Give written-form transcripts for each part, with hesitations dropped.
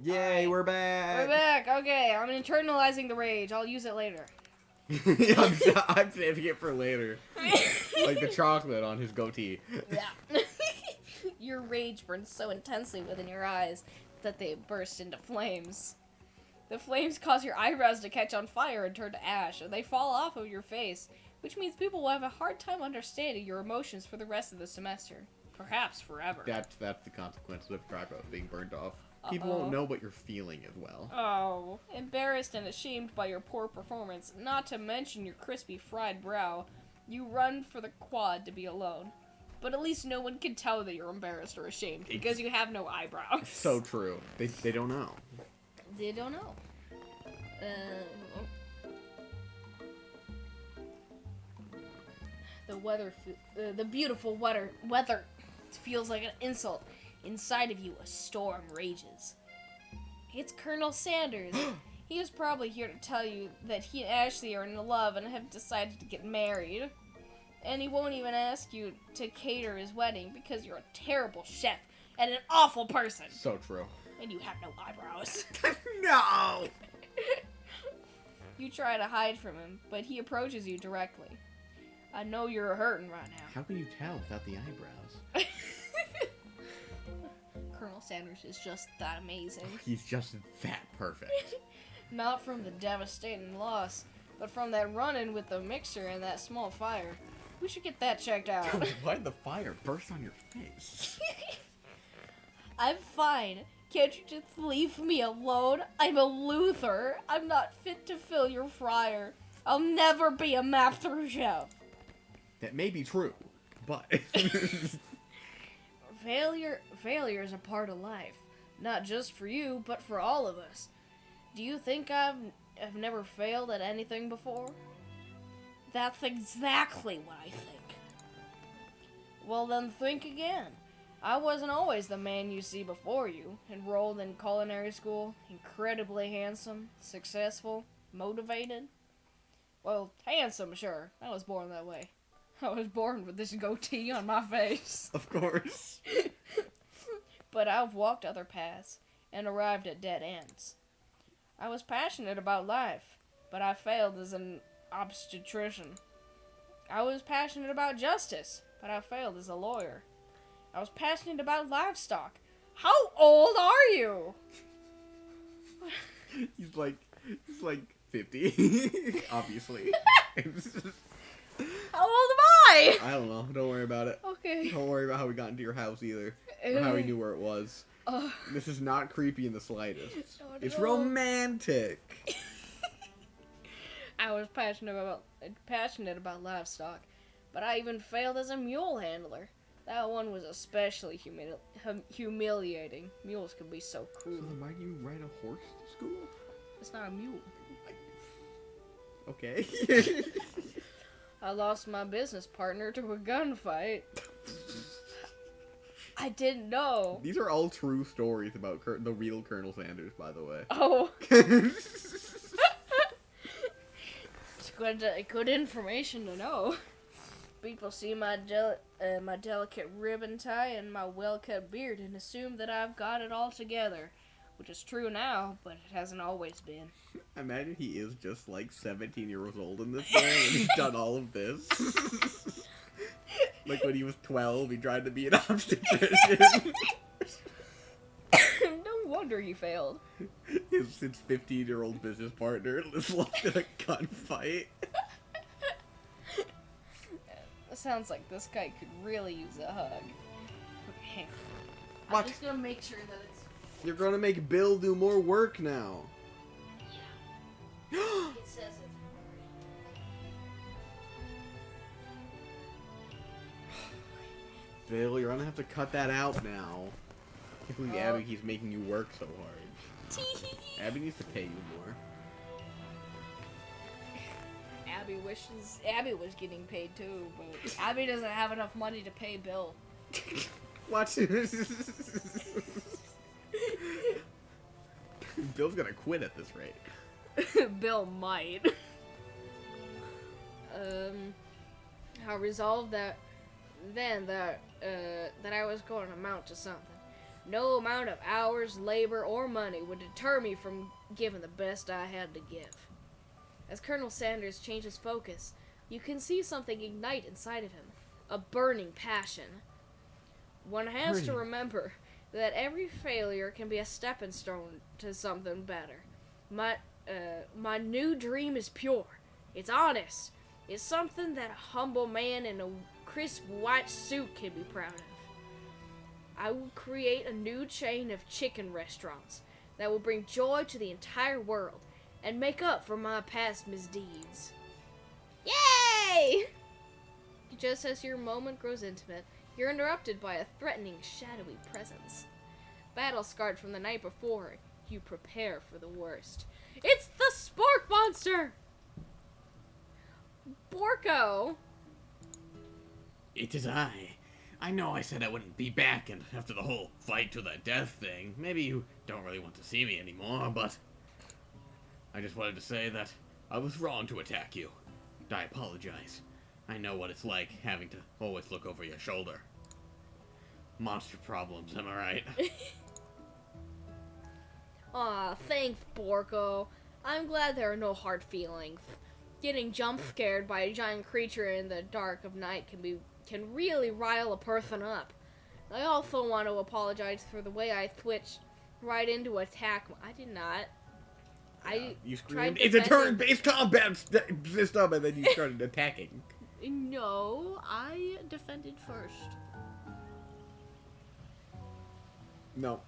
Yay, we're back! We're back. Okay, I'm internalizing the rage. I'll use it later. I'm saving it for later. Like the chocolate on his goatee. Yeah. Your rage burns so intensely within your eyes that they burst into flames. The flames cause your eyebrows to catch on fire and turn to ash, and they fall off of your face, which means people will have a hard time understanding your emotions for the rest of the semester. Perhaps forever. That's the consequence of chocolate being burned off. People won't know what you're feeling as well. Oh, embarrassed and ashamed by your poor performance, not to mention your crispy fried brow, you run for the quad to be alone. But at least no one can tell that you're embarrassed or ashamed, because you have no eyebrows. So true. They don't know. They don't know. The beautiful weather feels like an insult. Inside of you, a storm rages. It's Colonel Sanders. He is probably here to tell you that he and Ashley are in love and have decided to get married. And he won't even ask you to cater his wedding because you're a terrible chef and an awful person. So true. And you have no eyebrows. No! You try to hide from him, but he approaches you directly. I know you're hurting right now. How can you tell without the eyebrows? Colonel Sanders is just that amazing. He's just that perfect. Not from the devastating loss, but from that run-in with the mixer and that small fire. We should get that checked out. Why'd the fire burst on your face? I'm fine. Can't you just leave me alone? I'm a Luther. I'm not fit to fill your fryer. I'll never be a master chef. That may be true, but... Failure is a part of life. Not just for you, but for all of us. Do you think I've never failed at anything before? That's exactly what I think. Well then think again. I wasn't always the man you see before you, enrolled in culinary school, incredibly handsome, successful, motivated. Well, handsome, sure. I was born that way. I was born with this goatee on my face. Of course. But I've walked other paths and arrived at dead ends. I was passionate about life, but I failed as an obstetrician. I was passionate about justice, but I failed as a lawyer. I was passionate about livestock. How old are you? He's like 50, obviously. How old am I? I don't know. Don't worry about it. Okay. Don't worry about how we got into your house either. Or how we knew where it was. This is not creepy in the slightest. It's romantic. I was passionate about livestock, but I even failed as a mule handler. That one was especially humiliating. Mules can be so cruel. So then why do you ride a horse to school? It's not a mule. Okay. I lost my business partner to a gunfight. I didn't know. These are all true stories about the real Colonel Sanders, by the way. Oh. It's good information to know. People see my delicate ribbon tie and my well-cut beard and assume that I've got it all together. Which is true now, but it hasn't always been. Imagine he is just like 17 years old in this game and he's done all of this. Like when he was 12, he tried to be an obstetrician. No wonder he failed. His 15-year-old business partner was lost in a gunfight. It sounds like this guy could really use a hug. Okay. What? I'm just gonna make sure that it's... You're gonna make Bill do more work now. Yeah. It says it. Bill, you're gonna have to cut that out now. I can't believe Abby keeps making you work so hard. Abby needs to pay you more. Abby was getting paid too, but Abby doesn't have enough money to pay Bill. Watch. Bill's gonna quit at this rate. Bill might. I resolved that I was going to mount to something. No amount of hours, labor, or money would deter me from giving the best I had to give. As Colonel Sanders changes focus, you can see something ignite inside of him. A burning passion. One has to remember that every failure can be a stepping stone to something better. My new dream is pure. It's honest. It's something that a humble man in a crisp white suit can be proud of. I will create a new chain of chicken restaurants that will bring joy to the entire world and make up for my past misdeeds. Yay! Just as your moment grows intimate, you're interrupted by a threatening, shadowy presence. Battle-scarred from the night before, you prepare for the worst. It's the Spork Monster! Borko! It is I. I know I said I wouldn't be back, and after the whole fight to the death thing, maybe you don't really want to see me anymore, but I just wanted to say that I was wrong to attack you. I apologize. I know what it's like having to always look over your shoulder. Monster problems, am I right? Aw, thanks, Borko. I'm glad there are no hard feelings. Getting jump scared by a giant creature in the dark of night can really rile a person up. I also want to apologize for the way I switched right into attack. I did not. You screamed, it's a turn-based combat system, and then you started attacking. No, I defended first. No.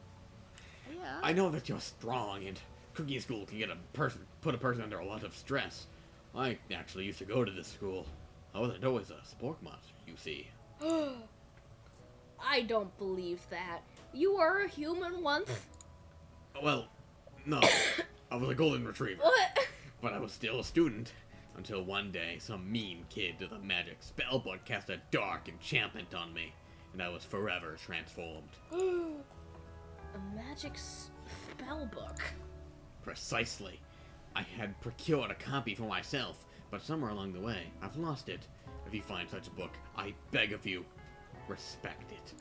Yeah. I know that you're strong, and cooking school can put a person under a lot of stress. I actually used to go to this school. I wasn't always a spork monster, you see. I don't believe that. You were a human once. Well, no. I was a golden retriever. What? But I was still a student. Until one day, some mean kid with a magic spellbook cast a dark enchantment on me, and I was forever transformed. A magic spellbook? Precisely. I had procured a copy for myself, but somewhere along the way, I've lost it. If you find such a book, I beg of you, respect it.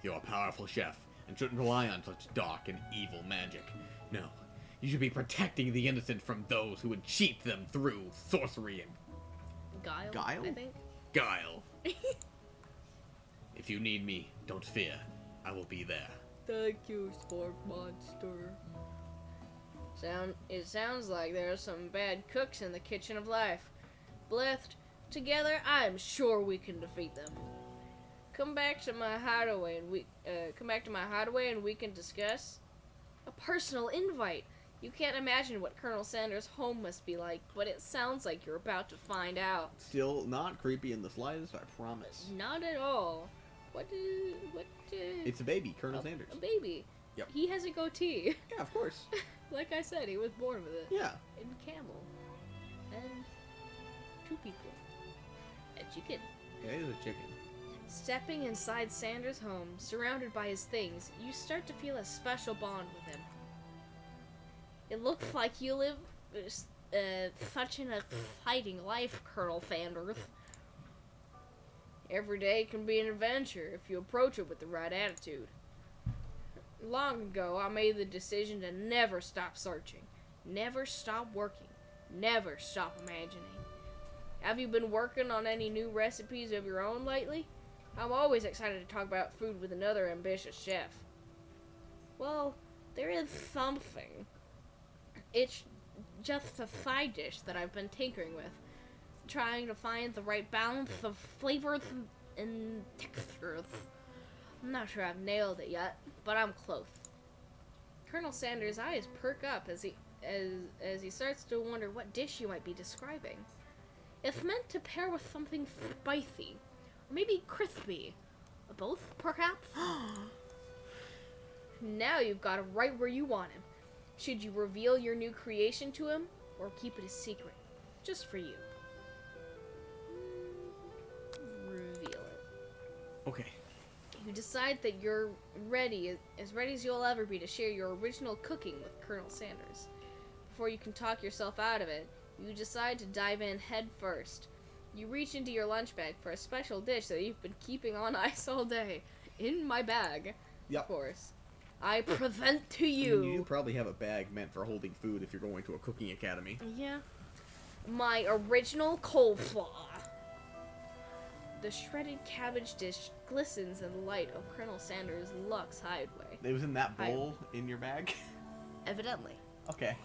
You're a powerful chef, and shouldn't rely on such dark and evil magic. No, you should be protecting the innocent from those who would cheat them through sorcery and Guile? Guile? I think. Guile. If you need me, don't fear. I will be there. Thank you, Spork Monster. It sounds like there are some bad cooks in the kitchen of life. Blessed together, I am sure we can defeat them. Come back to my hideaway and we can discuss. A personal invite. You can't imagine what Colonel Sanders' home must be like, but it sounds like you're about to find out. Still not creepy in the slightest, I promise. Not at all. It's a baby, Colonel Sanders. A baby. Yep. He has a goatee. Yeah, of course. Like I said, he was born with it. Yeah. And camel. And 2 people. A chicken. Yeah, it is a chicken. Stepping inside Sanders' home, surrounded by his things, you start to feel a special bond with him. It looks like you live such an exciting life, Colonel Sanders. Every day can be an adventure if you approach it with the right attitude. Long ago, I made the decision to never stop searching, never stop working, never stop imagining. Have you been working on any new recipes of your own lately? I'm always excited to talk about food with another ambitious chef. Well, there is something. It's just a side dish that I've been tinkering with, trying to find the right balance of flavors and textures. I'm not sure I've nailed it yet, but I'm close. Colonel Sanders' eyes perk up as he starts to wonder what dish you might be describing. It's meant to pair with something spicy, or maybe crispy. Both, perhaps? Now you've got him right where you want him. Should you reveal your new creation to him, or keep it a secret, just for you? Reveal it. Okay. You decide that you're ready as you'll ever be to share your original cooking with Colonel Sanders. Before you can talk yourself out of it, you decide to dive in head first. You reach into your lunch bag for a special dish that you've been keeping on ice all day. In my bag. Of course. I present to You you. probably have a bag meant for holding food if you're going to a cooking academy. Yeah. My original coleslaw. The shredded cabbage dish glistens in the light of Colonel Sanders' Lux Hideaway. It was in that bowl in your bag? Evidently. Okay.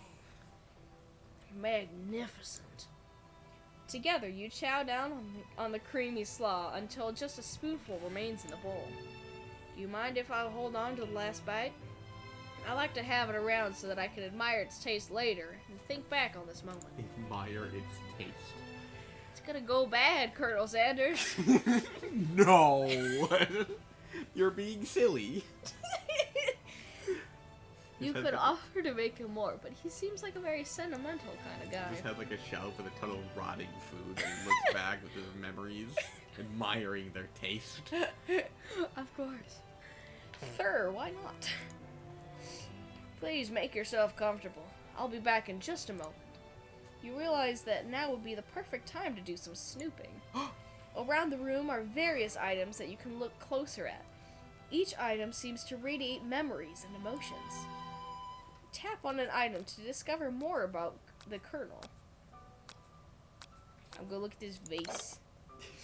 Magnificent. Together, you chow down on the creamy slaw until just a spoonful remains in the bowl. Do you mind if I hold on to the last bite? I like to have it around so that I can admire its taste later and think back on this moment. Admire its taste. It's gonna go bad, Colonel Sanders. No! You're being silly. You could offer to make him more, but he seems like a very sentimental kind of guy. Just has like a shelf with a ton of rotting food and he looks back with his memories, admiring their taste. Of course. Sure, why not? Please make yourself comfortable. I'll be back in just a moment. You realize that now would be the perfect time to do some snooping. Around the room are various items that you can look closer at. Each item seems to radiate memories and emotions. Tap on an item to discover more about the Colonel. I'll go look at this vase.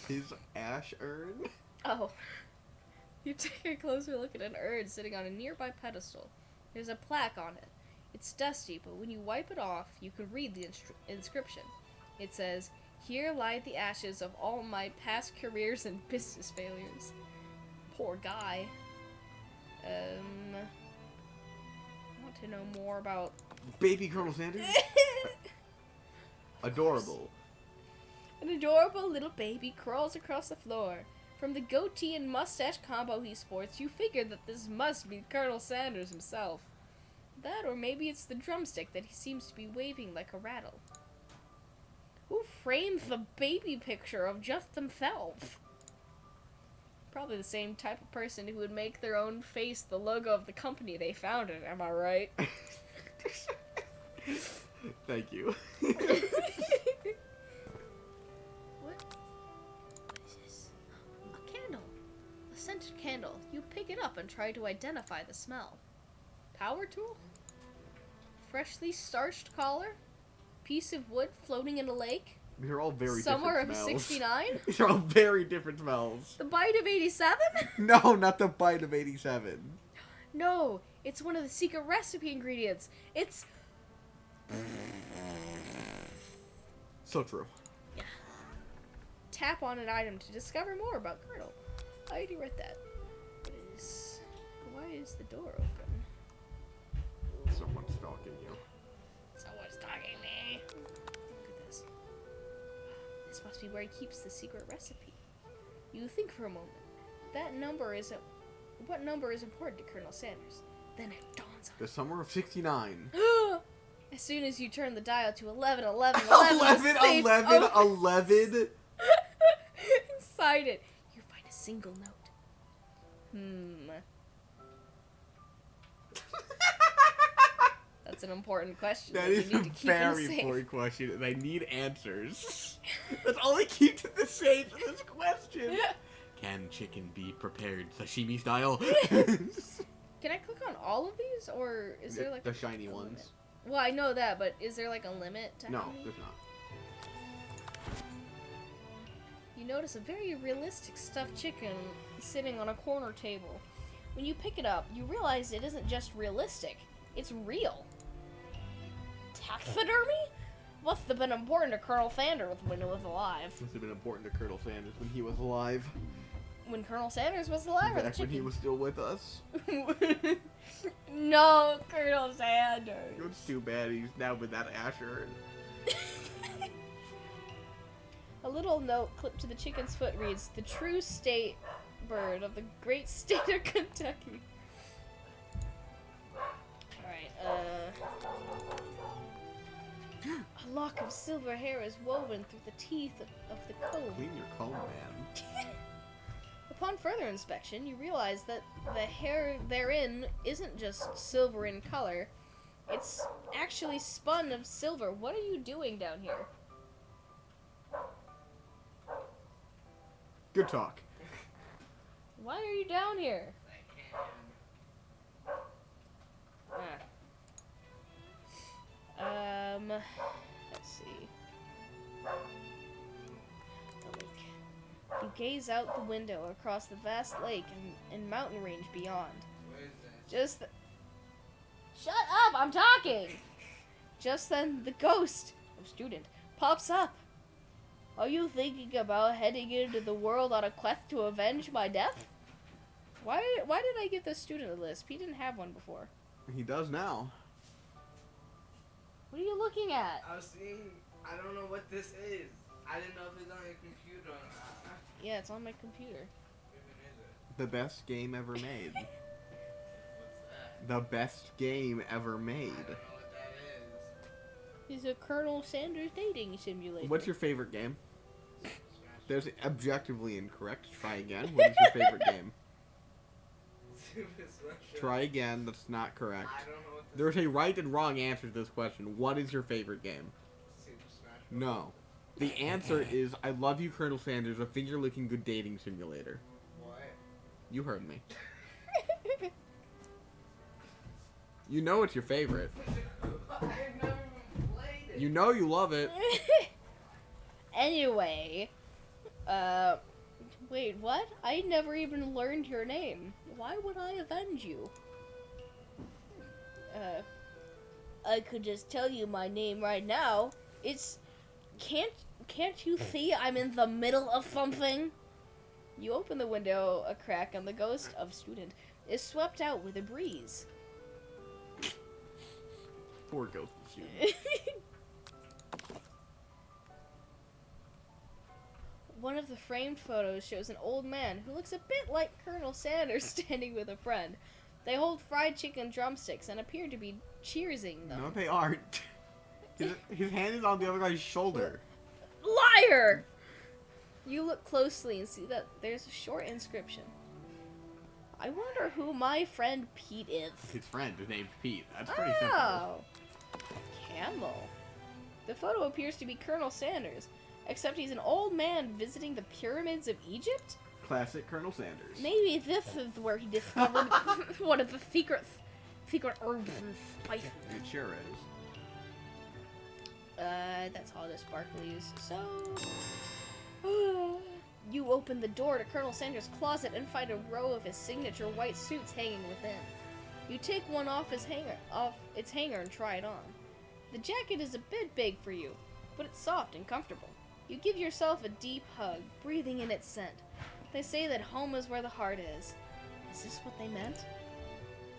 His ash urn? Oh. You take a closer look at an urn sitting on a nearby pedestal. There's a plaque on it. It's dusty, but when you wipe it off, you can read the inscription. It says, "Here lie the ashes of all my past careers and business failures." Poor guy. I want to know more about... Baby Colonel Sanders? Adorable. An adorable little baby crawls across the floor. From the goatee and mustache combo he sports, you figure that this must be Colonel Sanders himself. That, or maybe it's the drumstick that he seems to be waving like a rattle. Who framed the baby picture of just themselves? Probably the same type of person who would make their own face the logo of the company they founded, am I right? Thank you. What is this? A candle. A scented candle. You pick it up and try to identify the smell. Power tool? Freshly starched collar? Piece of wood floating in a lake? These are all very Summer of different smells. 69? These are all very different smells. The bite of 87? No, not the bite of 87. No, it's one of the secret recipe ingredients. It's... So true. Tap on an item to discover more about Colonel. How do you write that? Why is the door open? Someone's stalking you. Someone's talking to me. Look at this. This must be where he keeps the secret recipe. You think for a moment. What number is important to Colonel Sanders? Then it dawns on The summer of 69. him. As soon as you turn the dial to 11, 11, 11, 11, 11. Inside it, you find a single note. That's an important question. That you is need a to keep in very safe. important question. They need answers. That's all they keep to the safe for this question. Can chicken be prepared sashimi style? Can I click on all of these, or is there like the shiny ones? limit? Well, I know that, but is there like a limit to No, how many? there's not. You notice a very realistic stuffed chicken sitting on a corner table. When you pick it up, you realize it isn't just realistic, it's real. Taxidermy? Must have been important to Colonel Sanders when he was alive. Must have been important to Colonel Sanders when he was alive. When Colonel Sanders was alive, or the Back when chicken? he was still with us. No, Colonel Sanders. It's too bad he's now with that Asher. A little note clipped to the chicken's foot reads, "The true state bird of the great state of Kentucky." Alright, a lock of silver hair is woven through the teeth of the comb. Clean your comb, man. Upon further inspection, you realize that the hair therein isn't just silver in color. It's actually spun of silver. What are you doing down here? Good talk. Why are you down here? let's see. The lake. You gaze out the window across the vast lake and mountain range beyond. Where is that? Shut up! I'm talking! Just then, the ghost of student pops up. Are you thinking about heading into the world on a quest to avenge my death? Why did I give this student a lisp? He didn't have one before. He does now. What are you looking at? I was seeing. I don't know what this is. I didn't know if it's on your computer or not. Yeah, it's on my computer. Which one is it? The best game ever made. What's that? The best game ever made. I don't know what that is. He's a Colonel Sanders dating simulator. What's your favorite game? Smash. There's objectively incorrect. Try again. What is your favorite game? Super Smash Bros. Try again. That's not correct. I don't know what this There's a right and wrong answer to this question. What is your favorite game? Super Smash Bros. No. The answer is I Love You, Colonel Sanders, a finger-licking good dating simulator. What? You heard me. You know it's your favorite. I've never even played it. You know you love it. Anyway, wait, what? I never even learned your name. Why would I avenge you? I could just tell you my name right now. It's... Can't you see I'm in the middle of something? You open the window a crack and the ghost of student is swept out with a breeze. Poor ghost of student. One of the framed photos shows an old man who looks a bit like Colonel Sanders standing with a friend. They hold fried chicken drumsticks and appear to be cheersing them. No, they aren't. His hand is on the other guy's shoulder. Liar! You look closely and see that there's a short inscription. I wonder who my friend Pete is. His friend is named Pete. That's pretty simple. Oh, camel. The photo appears to be Colonel Sanders, except he's an old man visiting the pyramids of Egypt? Classic Colonel Sanders. Maybe this is where he discovered one of the secret herbs and spices. It sure is. That's all the sparklies. So, you open the door to Colonel Sanders' closet and find a row of his signature white suits hanging within. You take one off its hanger and try it on. The jacket is a bit big for you, but it's soft and comfortable. You give yourself a deep hug, breathing in its scent. They say that home is where the heart is. Is this what they meant?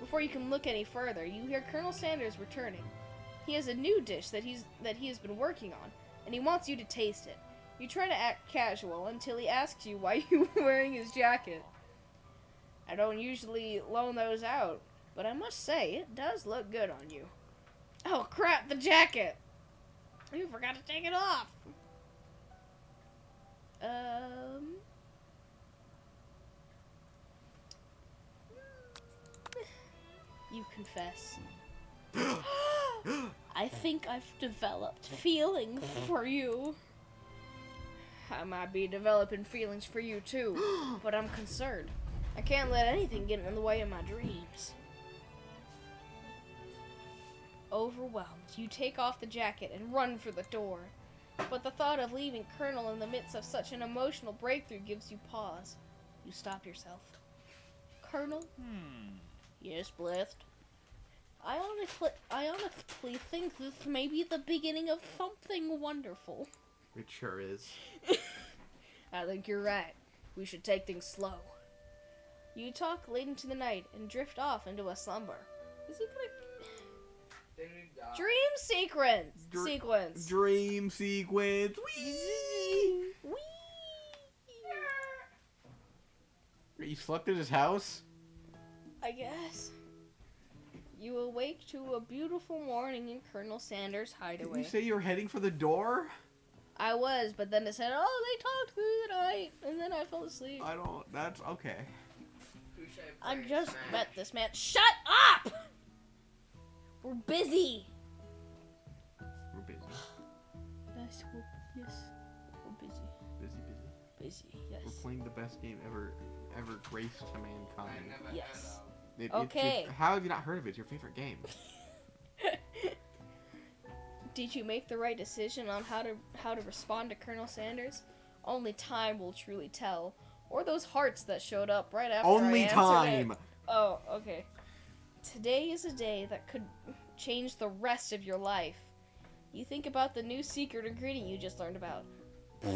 Before you can look any further, you hear Colonel Sanders returning. He has a new dish that he has been working on, and he wants you to taste it. You try to act casual until he asks you why you're wearing his jacket. I don't usually loan those out, but I must say, it does look good on you. Oh crap, the jacket! You forgot to take it off! You confess. I think I've developed feelings for you. I might be developing feelings for you too, but I'm concerned. I can't let anything get in the way of my dreams. Overwhelmed, you take off the jacket and run for the door. But the thought of leaving Colonel in the midst of such an emotional breakthrough gives you pause. You stop yourself. Colonel? Yes, Blessed? I honestly think this may be the beginning of something wonderful. It sure is. I think you're right. We should take things slow. You talk late into the night and drift off into a slumber. Is he gonna... Then we die. Dream sequence! Dream sequence. Whee! Whee! You slept at his house? I guess. You awake to a beautiful morning in Colonel Sanders' Did hideaway. you say you were heading for the door? I was, but then it said, oh, they talked through the night, and then I fell asleep. That's okay. Who should I I play? just Smash. met this man. Shut up! We're busy. We're busy. Yes, we're busy. Busy. Busy, yes. We're playing the best game ever graced to I mankind. never Yes. heard of. Okay. How have you not heard of it? It's your favorite game. Did you make the right decision on how to respond to Colonel Sanders? Only time will truly tell. Or those hearts that showed up right after Only I answered time. it. Oh, okay. Today is a day that could change the rest of your life. You think about the new secret ingredient you just learned about. I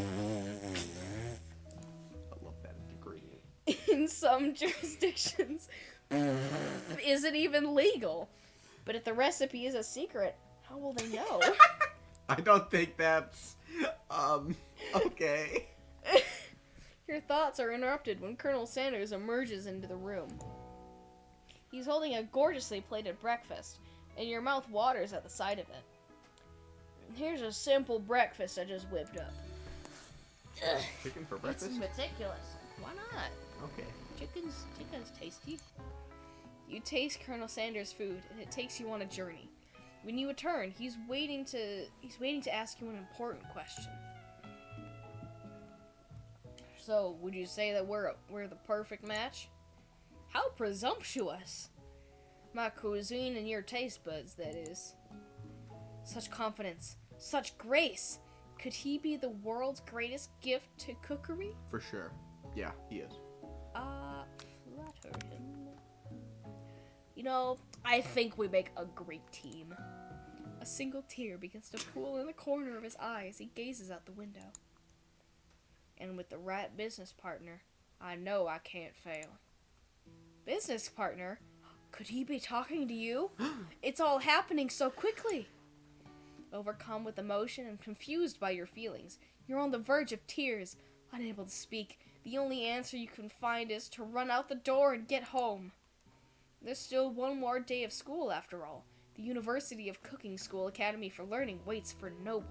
love that ingredient. In some jurisdictions, isn't even legal. But if the recipe is a secret, how will they know? I don't think that's okay. Your thoughts are interrupted when Colonel Sanders emerges into the room. He's holding a gorgeously plated breakfast, and your mouth waters at the sight of it. Here's a simple breakfast I just whipped up. Chicken for breakfast? It's meticulous. Why not? Okay. Chicken's tasty. You taste Colonel Sanders' food, and it takes you on a journey. When you return, he's waiting to ask you an important question. So, would you say that we're the perfect match? How presumptuous! My cuisine and your taste buds, that is. Such confidence, such grace. Could he be the world's greatest gift to cookery? For sure. Yeah, he is. Flatter him. You know, I think we make a great team. A single tear begins to pool in the corner of his eye as he gazes out the window. And with the right business partner, I know I can't fail. Business partner? Could he be talking to you? It's all happening so quickly. Overcome with emotion and confused by your feelings, you're on the verge of tears, unable to speak. The only answer you can find is to run out the door and get home. There's still one more day of school after all. The University of Cooking School Academy for Learning waits for no one.